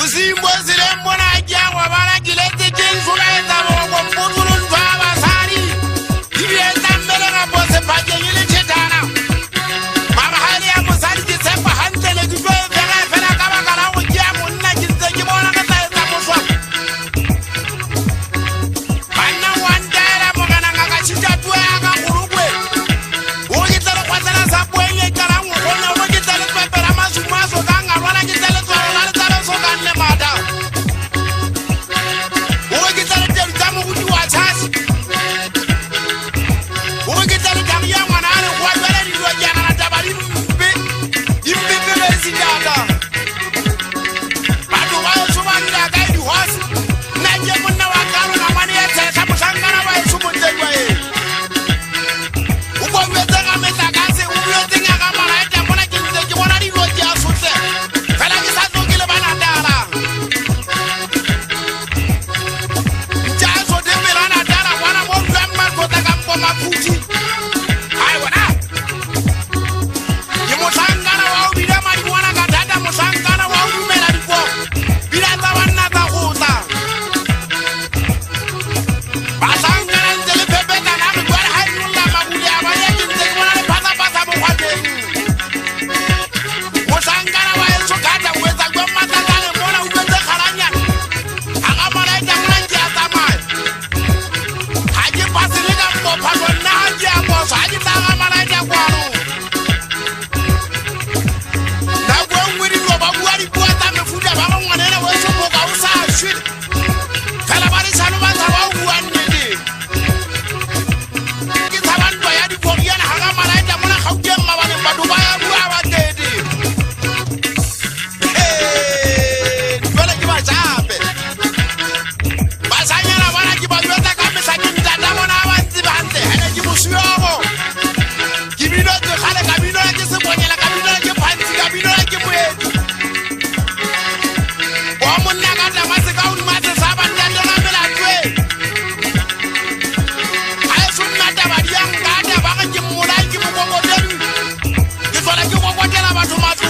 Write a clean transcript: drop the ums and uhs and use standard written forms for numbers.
Uzimbo zirembo na jawa bala gilete jinsu na ezabo kwa mputulu ntwaba sari Ibieta mbele na bose paje yile chetana Mama hali ya musari jisemba hantele kujwe fena kama kala ujia munna jinse jibona kata eza muswa Mana wandera mugana ngakashita tuwe aga kurugwe Ujitele kwa zana sabu enye kala ngukona Ujitele tuwe pera masu maso kanga Wana jitele tuwe rana tala soka nne mada Ujitele teru tamu kuti wachasi Ujitele tamu ya mwanane kwa jwele nilua jana na tabali Imbe bezi dada Batu wae suma nila gaidi wasi Naje muna wakaru na mani ya tele Kamu shangana wae sumu tegwa ye Ubo mwetenga metakase Uwetenga kama raita Mwana kinze kibona nilua jia sute Fela kisa tungile bana dara Njaso tembela na dara Wana mwongwa mmarkota kampo makuti Hai wana Musangana wa ubira mari mwana katata musangana wa ubimela diko Birata wana takuta Basangana nzele pepeta na mkwara hainula mabuli abaya kinzeki mwana pasa pasa mkwate Musangana wa yesu kata uweza kwa matakane mwana ubeze kharanya Akamara ita mwanji atamai Haji pasilika mkopaso na haji aposo Haji tanga mara ita kwaru Toma